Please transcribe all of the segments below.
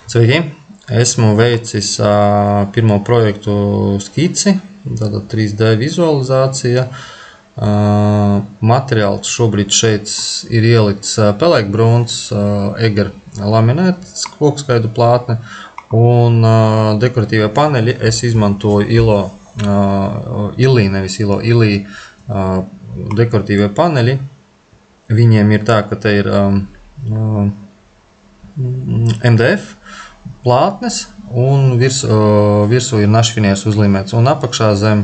Sveiki! Esmu veicis pirmo projektu skici, tātad 3D vizualizācija. Materiāls šobrīd šeit ir ielikts pelēkbrūns, eger laminēts kokskaidu plātne un dekoratīvie paneļi. Es izmantoju ILI, nevis ILI dekoratīvie paneļi. Viņiem ir tā, ka te ir MDF plātnes un virsū ir našfinieris uzlīmēts, un apakšā zem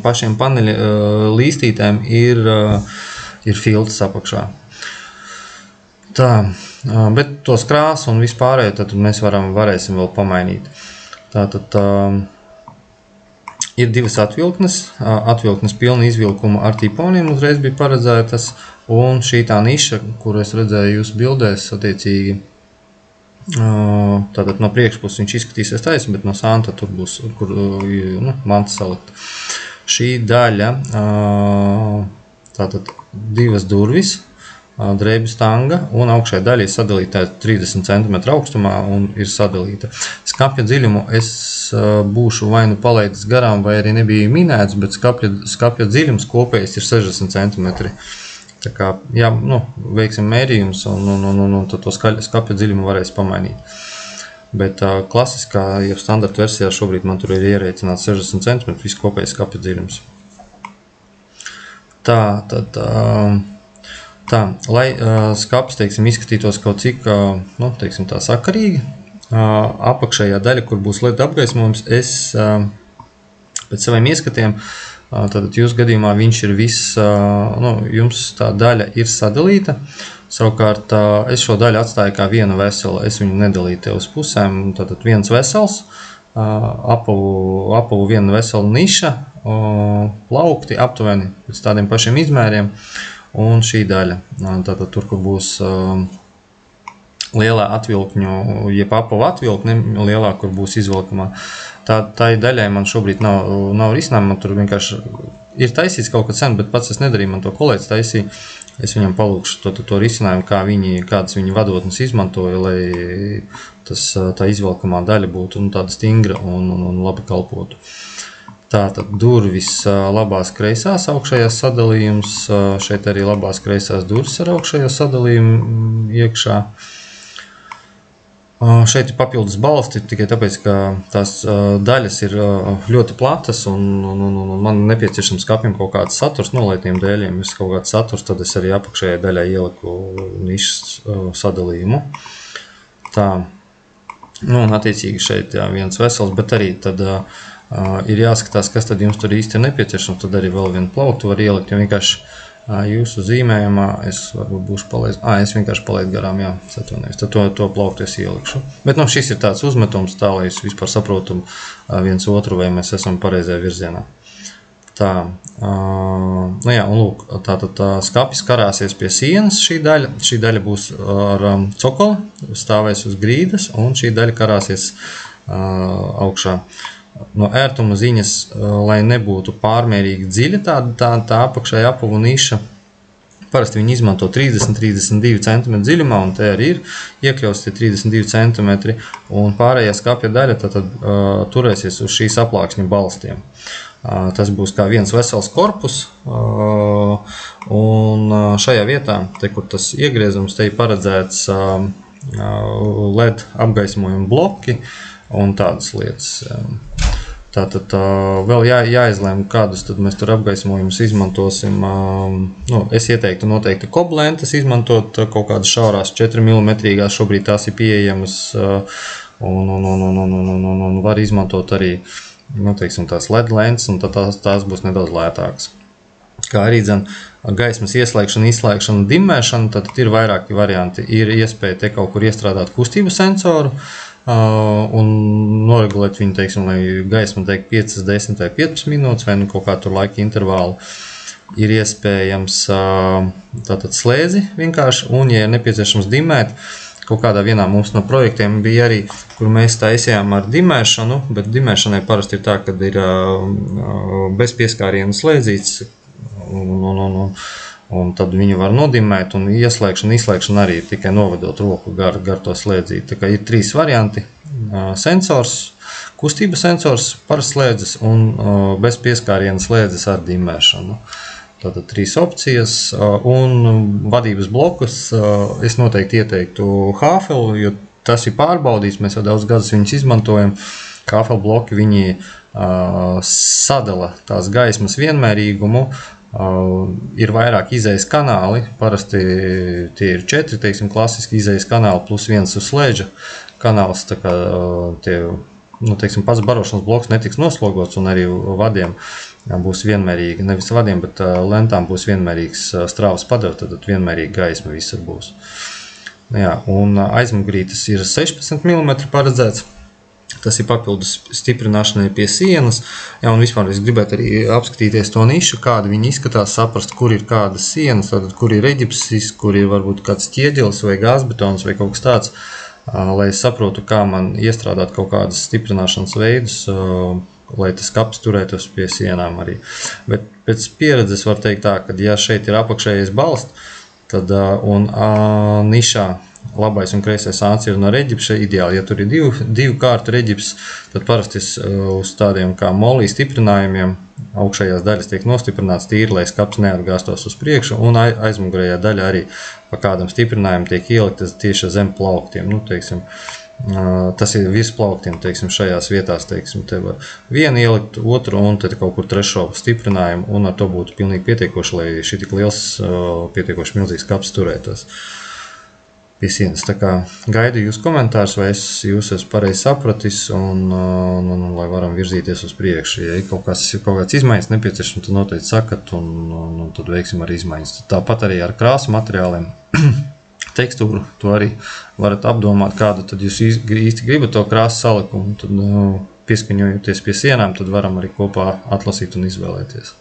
pašiem paneļa līstītēm ir filtrs apakšā. Tā, bet tos krāsu un vispārējo tad mēs varēsim vēl pamainīt. Tātad ir divas atvilknes pilna izvilkuma ar tīponiem uzreiz bija paredzētas, un šī tā niša, kuru es redzēju jūsu bildēs, attiecīgi, tātad no priekšpuses viņš izskatīsies taisni, bet no santa tur būs, kur manta salikta. Šī daļa, tātad divas durvis, drēbju stanga, un augšējā daļa ir sadalīta 30 cm augstumā un ir sadalīta. Skapja dziļumu es būšu vai nu palaidis garām, vai arī nebija minēts, bet skapja dziļums kopējais ir 60 cm. Tā kā, jā, veiksim mērījums, un tad to skapja dziļumu varēs pamainīt. Bet klasiskā, ja standarta versijā šobrīd man tur ir ierēķināts 60 cm, viss kopējais skapja dziļums. Tā, lai skapis, teiksim, izskatītos kaut cik, teiksim, tā sakarīgi, apakšējā daļa, kur būs LED apgaismojums, es pēc saviem ieskatiem, tātad jūsu gadījumā viņš ir jums tā daļa ir sadalīta. Savukārt es šo daļu atstāju kā vienu veselu, es viņu nedalīju te uz pusēm, tātad viens vesels, apavu viena vesela niša, plaukti aptuveni pēc tādiem pašiem izmēriem, un šī daļa, tātad tur, kur būs lielā atvilkņu, jeb apavu atvilkne, lielā, kur būs izvilkumā. Tā daļai man šobrīd nav risinājuma, man tur vienkārši ir taisīts kaut kad sen, bet pats es nedarīju, man to kolēģis taisīja. Es viņam palūkšu to risinājumu, kādas viņa vadotnes izmantoja, lai tā izvilkamā daļa būtu tāda stingra un labi kalpotu. Tātad durvis labās kreisās augšējās sadalījums, šeit arī labās kreisās durvis ar augšējo sadalījumu iekšā. Šeit ir papildus balsti, tikai tāpēc, ka tās daļas ir ļoti platas un man nepieciešams skapim kaut kāds saturs, lai tiem dēļiem ir kaut kāds saturs, tad es arī apakšējai daļai ieliku nišas sadalījumu. Tā, un attiecīgi šeit viens vesels, bet arī tad ir jāskatās, kas tad jums tur īsti ir nepieciešams, tad arī vēl vienu plauktu var ielikt, jo vienkārši jūsu zīmējumā es varbūt būšu palaidis, es vienkārši palaidu garām, jā, atvainojos, tad to plauktu es ielikšu. Bet šis ir tāds uzmetums tā, lai jūs vispār saprotam viens otru, vai mēs esam pareizajā virzienā. Tā, jā, un lūk, tātad skapis karāsies pie sienas šī daļa būs ar cokoli, stāvēs uz grīdas, un šī daļa karāsies augšā. No ērtuma ziņas, lai nebūtu pārmērīgi dziļa tā apakšējā apavu niša, parasti viņi izmanto 30–32 cm dziļumā, un te arī ir iekļauts tie 32 cm, un pārējā skapja daļa tad turēsies uz šīs aplākšņa balstiem. Tas būs kā viens vesels korpus, un šajā vietā, te, kur tas iegriezums, te ir paredzēts LED apgaismojuma bloki un tādas lietas. Tātad vēl jāizlēm, kādus tad mēs tur apgaismojumus izmantosim. Es ieteiktu noteikti koblentes izmantot kaut kādas šaurās 4 mm, šobrīd tās ir pieejamas, un var izmantot arī, teiksim, tās LED lentes, un tās būs nedaudz lētākas. Kā arī gaismas ieslēgšana, izslēgšana, dimmēšana, tad ir vairāki varianti. Ir iespēja te kaut kur iestrādāt kustību sensoru, un noregulēt viņu, teiksim, lai gaisma teik 5, 10 vai 15 minūtes, vai kaut kā tur laika intervālu. Ir iespējams tātad slēdzi vienkārši, un, ja ir nepieciešams dimmēt, kaut kādā vienā mums no projektiem bija arī, kur mēs taisījām ar dimmēšanu, bet dimmēšanai parasti ir tā, kad ir bez pieskāriena slēdzīts, Un tad viņu var nodimēt, un ieslēgšana, izslēgšana arī tikai novedot roku gar to slēdzīti. Tā kā ir 3 varianti - sensors, kustības sensors, parasts slēdzes un bez pieskāriena slēdzes ar dimēšanu. Tātad 3 opcijas, un vadības blokus es noteikti ieteiktu Hāfelu, jo tas ir pārbaudīts, mēs jau daudz gadus viņus izmantojam. Hāfelu bloki, viņi sadala tās gaismas vienmērīgumu, ir vairāk izejas kanāli, parasti tie ir 4, teiksim, klasiski izejas kanāli plus 1 uz slēdža kanāls, tā kā tie, teiksim, pats barošanas bloks netiks noslogots un arī vadiem būs vienmērīgi, nevis vadiem, bet lentām būs vienmērīgs strāvas padevs, tad vienmērīga gaisma visur būs. Jā, un aizmugurītes ir 16 mm paredzēts. Tas ir papildus stiprināšanai pie sienas. Jā, un vispār es gribētu arī apskatīties to nišu, kāda viņi izskatās, saprast, kur ir kādas sienas, tātad, kur ir eģipsis, kur ir varbūt kāds ķieģelis vai gāzbetons vai kaut kas tāds, lai es saprotu, kā man iestrādāt kaut kādas stiprināšanas veidus, lai tas kaps turētos pie sienām arī. Bet pēc pieredzes var teikt tā, ka ja šeit ir apakšējais balsts, tad un nišā labais un kreisais āns ir no reģipša ideāli. Ja tur ir divu kārtu reģips, tad parasti uz tādiem kā molī stiprinājumiem augšējās daļas tiek nostiprināts tīri, lai skaps neatgāstos uz priekšu, un aizmugurējā daļa arī pa kādam stiprinājumam tiek ieliktas tieši zem plauktiem. Teiksim, tas ir virs plauktiem, teiksim, šajās vietās, teiksim, te var vienu ielikt, otru un tad kaut kur trešo stiprinājumu, un ar to būtu pilnīgi pietiekoši, lai šī tik liels, pietiekoši milzīgs kaps turētos pie sienas. Tā kā gaidu jūs komentārus, vai jūs esat pareizi sapratis, un lai varam virzīties uz priekšu. Ja ir kaut kāds izmaiņas nepieciešams, tad noteikti sakat, un tad veiksim arī izmaiņas. Tāpat arī ar krāsu materiāliem, tekstūru, to arī varat apdomāt, kādu tad jūs īsti gribat to krāsu salikumu, tad pieskaņojoties pie sienām, tad varam arī kopā atlasīt un izvēlēties.